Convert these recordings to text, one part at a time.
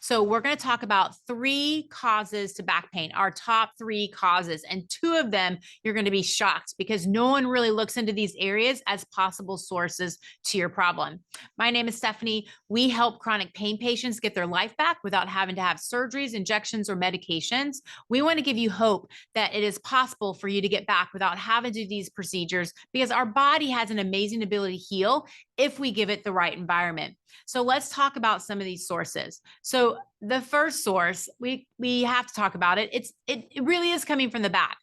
So we're going to talk about three causes to back pain, our top three causes. And two of them, you're going to be shocked because no one really looks into these areas as possible sources to your problem. My name is Stephanie. We help chronic pain patients get their life back without having to have surgeries, injections, or medications. We want to give you hope that it is possible for you to get back without having to do these procedures because our body has an amazing ability to heal if we give it the right environment. So let's talk about some of these sources. So the first source, we have to talk about it. It really is coming from the back.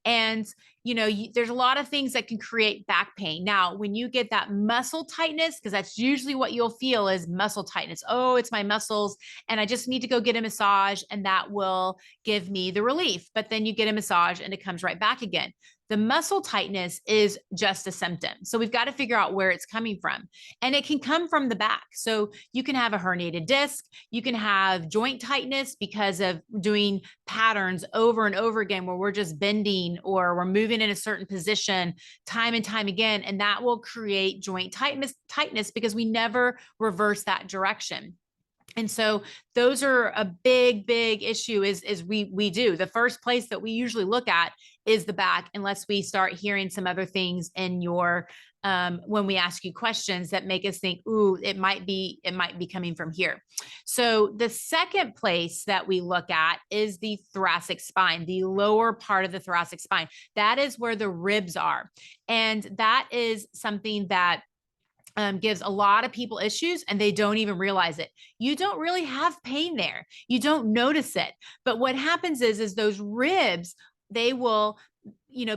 And there's a lot of things that can create back pain. Now, when you get that muscle tightness, because that's usually what you'll feel is muscle tightness. Oh, it's my muscles, and I just need to go get a massage, and that will give me the relief. But then you get a massage, and it comes right back again. The muscle tightness is just a symptom. So we've got to figure out where it's coming from. And it can come from the back. So you can have a herniated disc, you can have joint tightness because of doing patterns over and over again where we're just bending or we're moving in a certain position time and time again. And that will create joint tightness because we never reverse that direction. And so those are a big issue is we do. The first place that we usually look at is the back, unless we start hearing some other things in your when we ask you questions that make us think, ooh, it might be coming from here. So the second place that we look at is the thoracic spine, the lower part of the thoracic spine. That is where the ribs are. And that is something that gives a lot of people issues and they don't even realize it. You don't really have pain there. You don't notice it. But what happens is those ribs, they will,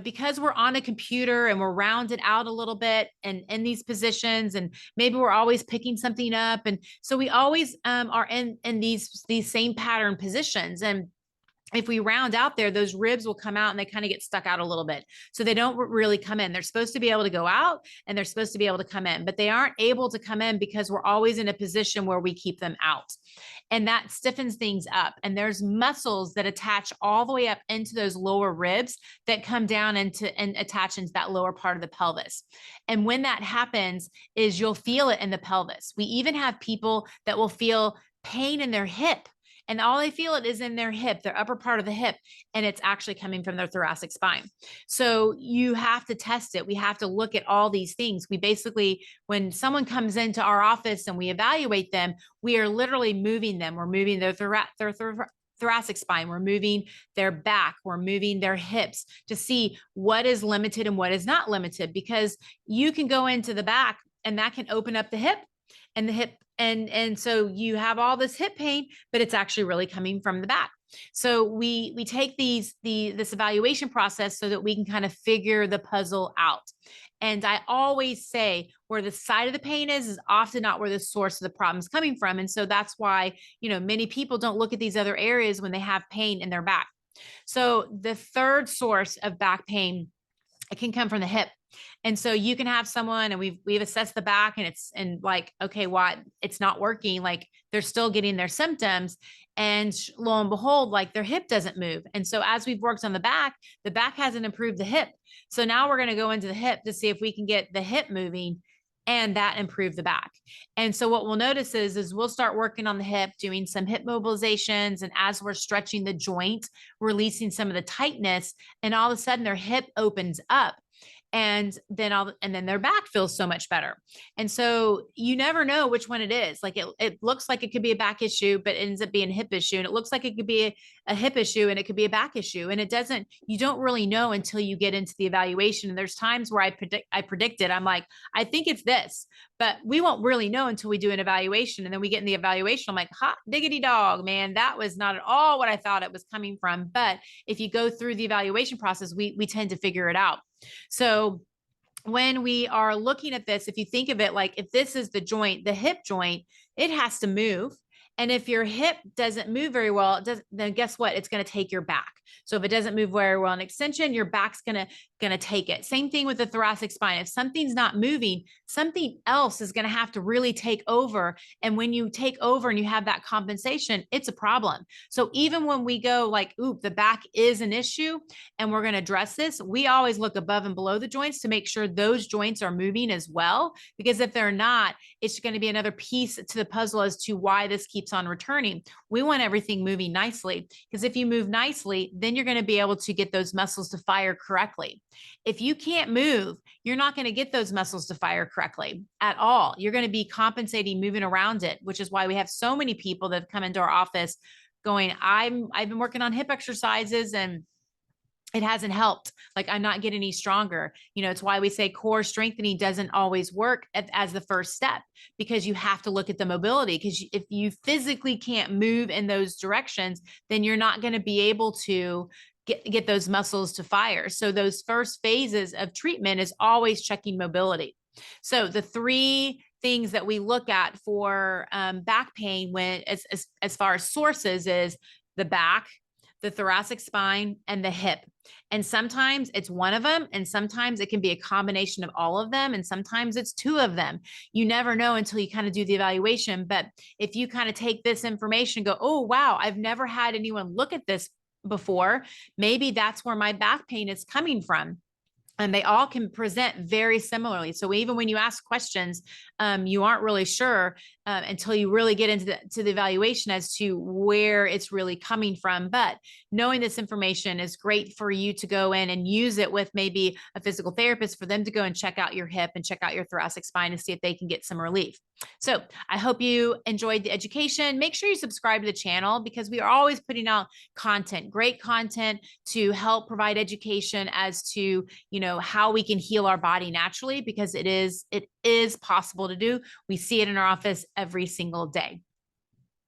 because we're on a computer and we're rounded out a little bit and in these positions, and maybe we're always picking something up. And so we always are in these same pattern positions. And if we round out there, those ribs will come out and they kind of get stuck out a little bit. So they don't really come in. They're supposed to be able to go out and they're supposed to be able to come in, but they aren't able to come in because we're always in a position where we keep them out. And that stiffens things up. And there's muscles that attach all the way up into those lower ribs that come down into and attach into that lower part of the pelvis. And when that happens is you'll feel it in the pelvis. We even have people that will feel pain in their hip, and all they feel it is in their hip, their upper part of the hip, and it's actually coming from their thoracic spine. So you have to test it. We have to look at all these things. We basically, when someone comes into our office and we evaluate them, we are literally moving them. We're moving their thoracic spine. We're moving their back. We're moving their hips to see what is limited and what is not limited, because you can go into the back and that can open up the hip, and the hip and so you have all this hip pain, but it's actually really coming from the back. So we take this evaluation process so that we can kind of figure the puzzle out. And I always say where the side of the pain is often not where the source of the problem is coming from. And so that's why, many people don't look at these other areas when they have pain in their back. So the third source of back pain, it can come from the hip. And so you can have someone and we've assessed the back and like, okay, what, it's not working. Like they're still getting their symptoms, and lo and behold, like their hip doesn't move. And so as we've worked on the back hasn't improved the hip. So now we're going to go into the hip to see if we can get the hip moving and that improve the back. And so what we'll notice is we'll start working on the hip, doing some hip mobilizations. And as we're stretching the joint, releasing some of the tightness, and all of a sudden their hip opens up. And then their back feels so much better. And so you never know which one it is. Like it looks like it could be a back issue, but it ends up being a hip issue. And it looks like it could be a hip issue and it could be a back issue. And you don't really know until you get into the evaluation. And there's times where I predicted, I'm like, I think it's this, but we won't really know until we do an evaluation. And then we get in the evaluation. I'm like, hot diggity dog, man, that was not at all what I thought it was coming from. But if you go through the evaluation process, we tend to figure it out. So when we are looking at this, if you think of it like if this is the joint, the hip joint, it has to move. And if your hip doesn't move very well, then guess what? It's going to take your back. So if it doesn't move very well in extension, your back's going to going to take it. Same thing with the thoracic spine. If something's not moving, something else is going to have to really take over. And when you take over and you have that compensation, it's a problem. So even when we go like, oop, the back is an issue and we're going to address this, we always look above and below the joints to make sure those joints are moving as well. Because if they're not, it's going to be another piece to the puzzle as to why this keeps on returning. We want everything moving nicely, because if you move nicely, then you're going to be able to get those muscles to fire correctly. If you can't move, you're not going to get those muscles to fire correctly at all. You're going to be compensating, moving around it, which is why we have so many people that have come into our office going, I've been working on hip exercises and it hasn't helped. Like, I'm not getting any stronger. You know, it's why we say core strengthening doesn't always work as the first step, because you have to look at the mobility. Because if you physically can't move in those directions, then you're not going to be able to get those muscles to fire. So those first phases of treatment is always checking mobility. So the three things that we look at for back pain when as far as sources is the back, the thoracic spine, and the hip. And sometimes it's one of them, and sometimes it can be a combination of all of them, and sometimes it's two of them. You never know until you kind of do the evaluation. But if you kind of take this information and go, oh, wow, I've never had anyone look at this before, maybe that's where my back pain is coming from. And they all can present very similarly. So even when you ask questions, you aren't really sure until you really get into the evaluation as to where it's really coming from. But knowing this information is great for you to go in and use it with maybe a physical therapist for them to go and check out your hip and check out your thoracic spine and see if they can get some relief. So I hope you enjoyed the education. Make sure you subscribe to the channel, because we are always putting out content, great content to help provide education as to, you know, how we can heal our body naturally, because it is possible to do. We see it in our office every single day.